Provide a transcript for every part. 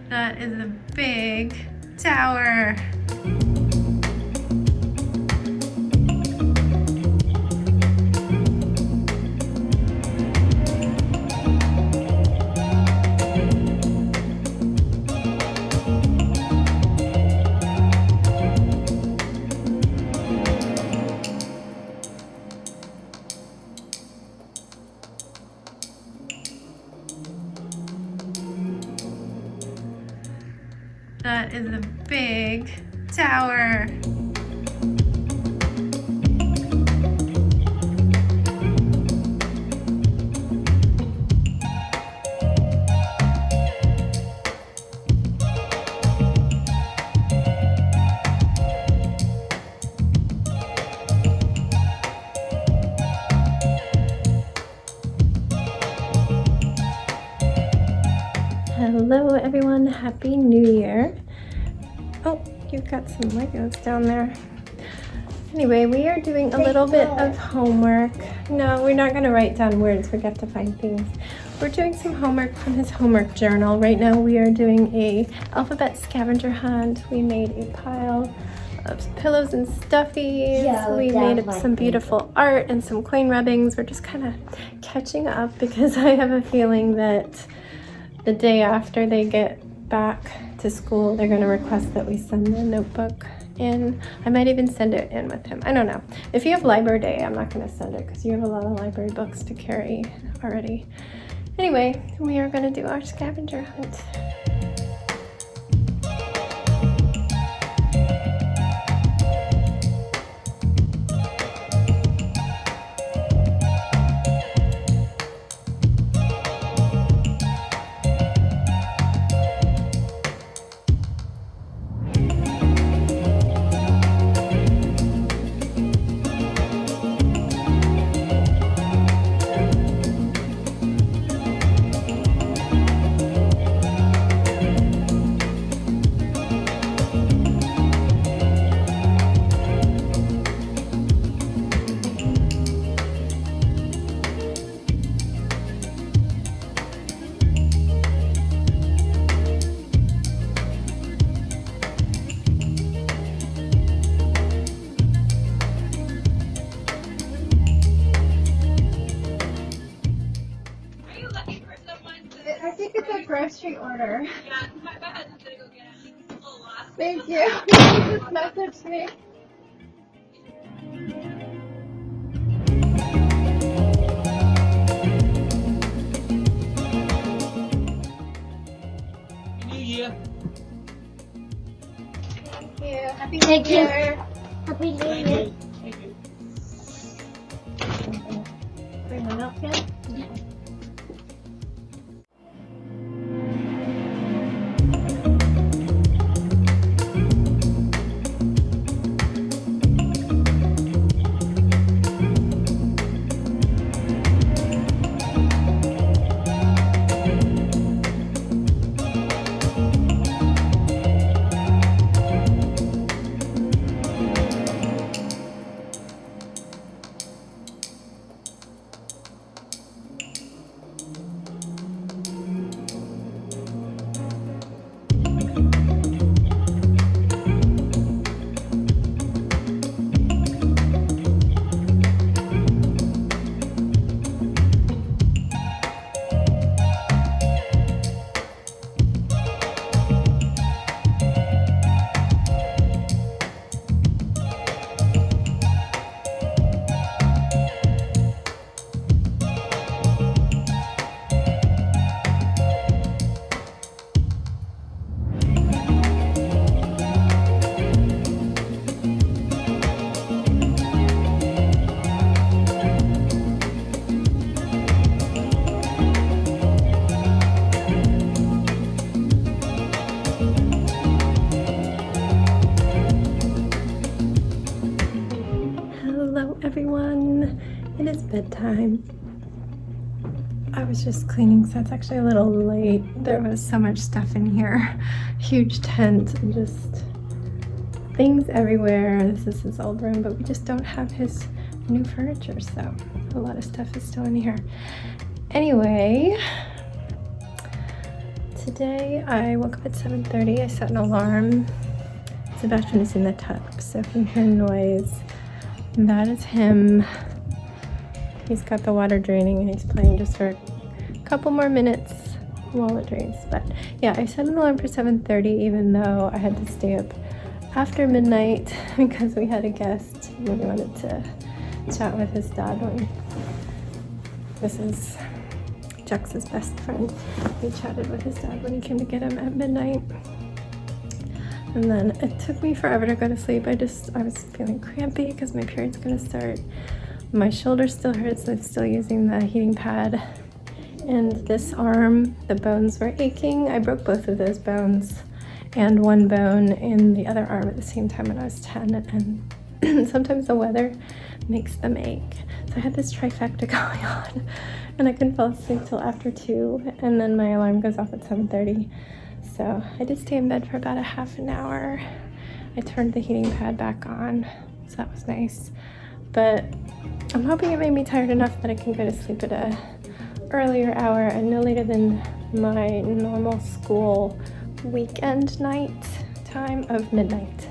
That is a big tower. That is a big tower. Hello everyone, Happy New Year. Oh, you've got some Legos down there. Anyway, we are doing a little bit of homework. No, we're not gonna write down words, we have to find things. We're doing some homework from his homework journal. Right now we are doing a alphabet scavenger hunt. We made a pile of pillows and stuffies. Yeah, we made up some beautiful art and some coin rubbings. We're just kind of catching up because I have a feeling that the day after they get back to school, they're going to request that we send the notebook in. I might even send it in with him. I don't know. If you have library day, I'm not going to send it because you have a lot of library books to carry already. Anyway, we are going to do our scavenger hunt. I think it's a grocery order. Yeah, my husband's gonna go get it. He's a little lost. Thank you. He just messaged me. New Year. Thank you. Happy New Year. Happy New Year. Thank you. Bring my napkin. Everyone, it is bedtime. I was just cleaning, so it's actually a little late. There was so much stuff in here. Huge tent and just things everywhere. This is his old room, but we just don't have his new furniture, so a lot of stuff is still in here. Anyway, Today I woke up at 7:30. I set an alarm. Sebastian is in the tub, so if you hear noise, that is him. He's got the water draining and he's playing just for a couple more minutes while it drains. But yeah, I set an alarm for 7:30 even though I had to stay up after midnight because we had a guest and we wanted to chat with his dad. This is Jux's best friend. We chatted with his dad when he came to get him at midnight. And then it took me forever to go to sleep. I was feeling crampy because my period's gonna start. My shoulder still hurts, I'm still using the heating pad. And this arm, the bones were aching. I broke both of those bones and one bone in the other arm at the same time when I was 10. And sometimes the weather makes them ache. So I had this trifecta going on and I couldn't fall asleep till after 2, and then my alarm goes off at 7:30. So I did stay in bed for about a half an hour. I turned the heating pad back on, so that was nice. But I'm hoping it made me tired enough that I can go to sleep at a earlier hour and no later than my normal school weekend night time of midnight.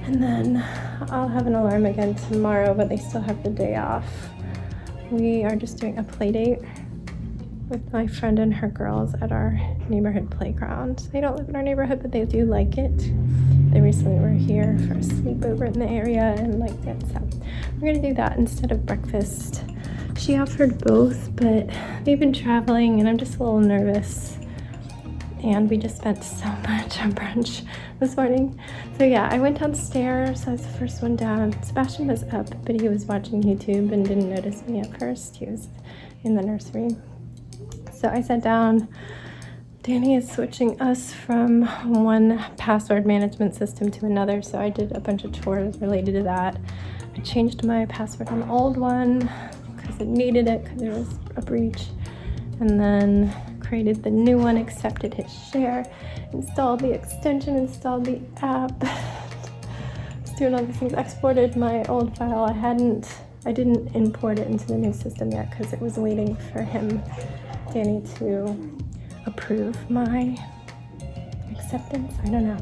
And then I'll have an alarm again tomorrow, but they still have the day off. We are just doing a play date with my friend and her girls at our neighborhood playground. They don't live in our neighborhood, but they do like it. They recently were here for a sleepover in the area and liked it, so we're gonna do that instead of breakfast. She offered both, but they've been traveling and I'm just a little nervous. And we just spent so much on brunch this morning. So yeah, I went downstairs. I was the first one down. Sebastian was up, but he was watching YouTube and didn't notice me at first. He was in the nursery. So I sat down. Danny is switching us from one password management system to another, so I did a bunch of chores related to that. I changed my password on the old one because it needed it because there was a breach. And then created the new one, accepted his share, installed the extension, installed the app, was doing all these things, exported my old file. I didn't import it into the new system yet because it was waiting for Danny to approve my acceptance. I don't know.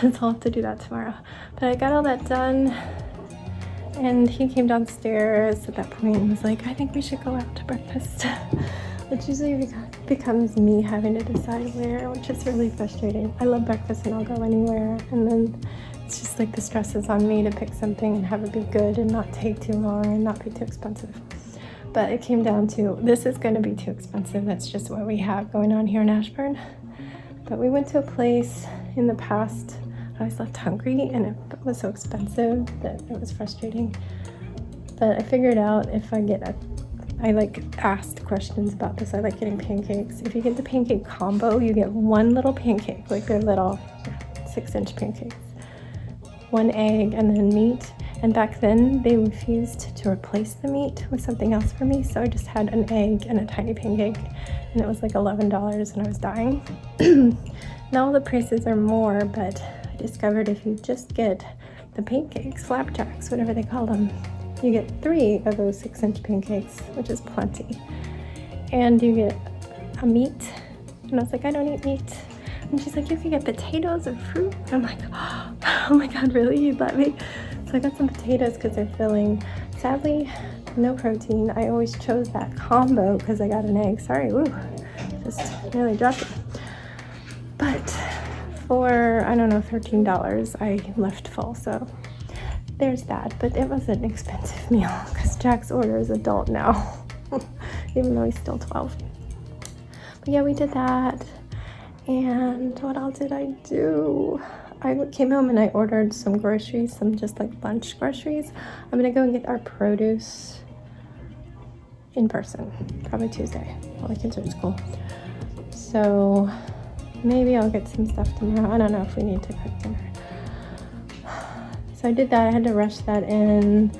So I'll have to do that tomorrow. But I got all that done and he came downstairs at that point and was like, I think we should go out to breakfast. Which usually becomes me having to decide where, which is really frustrating. I love breakfast and I'll go anywhere, and then it's just like the stress is on me to pick something and have it be good and not take too long and not be too expensive. But it came down to, this is going to be too expensive. That's just what we have going on here in Ashburn. But we went to a place in the past. I was left hungry and it was so expensive that it was frustrating. But I figured out if I asked questions about this. I like getting pancakes. If you get the pancake combo, you get one little pancake, like they're little 6-inch pancakes, one egg, and then meat. And back then, they refused to replace the meat with something else for me, so I just had an egg and a tiny pancake, and it was like $11, and I was dying. Now the prices are more, but I discovered if you just get the pancakes, flapjacks, whatever they call them, you get 3 of those 6-inch pancakes, which is plenty. And you get a meat. And I was like, I don't eat meat. And she's like, you can get potatoes or fruit. And I'm like, oh my God, really? You'd let me? So I got some potatoes because they're filling. Sadly, no protein. I always chose that combo because I got an egg. Sorry, woo. Just nearly dropped it. But for, I don't know, $13, I left full, so there's that. But it was an expensive meal because Jack's order is adult now, even though he's still 12. But yeah, we did that. And what else did I do? I came home and I ordered some groceries, some just like lunch groceries. I'm gonna go and get our produce in person, probably Tuesday, while the kids are at school. So maybe I'll get some stuff tomorrow. I don't know if we need to cook dinner. So I did that. I had to rush that in.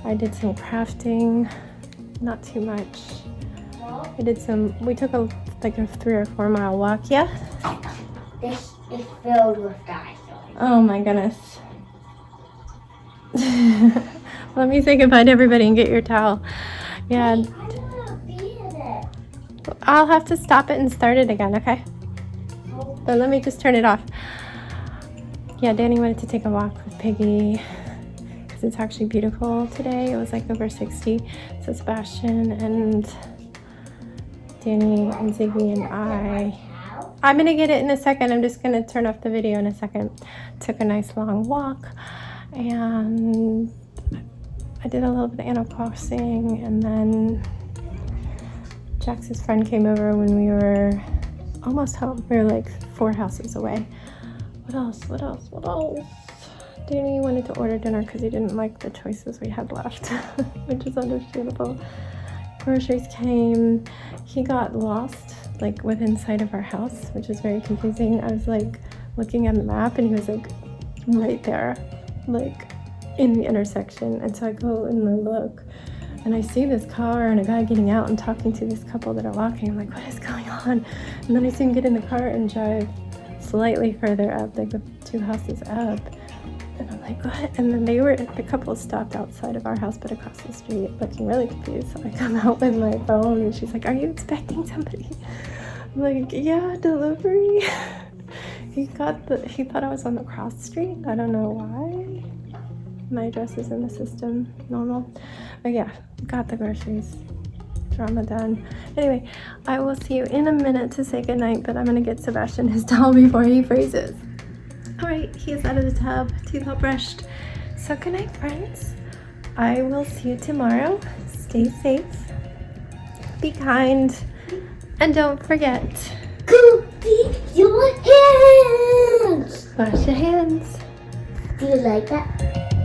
I did some crafting, not too much. We took a 3 or 4 mile walk. Yeah? This is filled with dinosaurs. Oh my goodness. Let me say goodbye to everybody and get your towel. Yeah. I want to be in it. I'll have to stop it and start it again, okay? But let me just turn it off. Yeah, Danny wanted to take a walk with Piggy because it's actually beautiful today. It was like over 60. So Sebastian and Danny and Ziggy and I'm gonna get it in a second. I'm just gonna turn off the video in a second. Took a nice long walk and I did a little bit of Animal Crossing, and then Jax's friend came over when we were almost home. We were like 4 houses away. What else? Danny wanted to order dinner because he didn't like the choices we had left, which is understandable. Groceries came. He got lost like within sight of our house, which is very confusing. I was like looking at the map and he was like right there, like in the intersection. And so I go and I look and I see this car and a guy getting out and talking to this couple that are walking. I'm like, what is going on? And then I see him get in the car and drive slightly further up, like the 2 houses up. And I'm like, what? And then the couple stopped outside of our house, but across the street, looking really confused. So I come out with my phone and she's like, are you expecting somebody? I'm like, yeah, delivery. He thought I was on the cross street. I don't know why. My address is in the system, normal. But yeah, got the groceries. Drama done. Anyway, I will see you in a minute to say goodnight, but I'm gonna get Sebastian his towel before he freezes. All right, he is out of the tub, teeth all brushed. So good night, friends. I will see you tomorrow. Stay safe, be kind, and don't forget, Cookie your hands. wash your hands. Do you like that?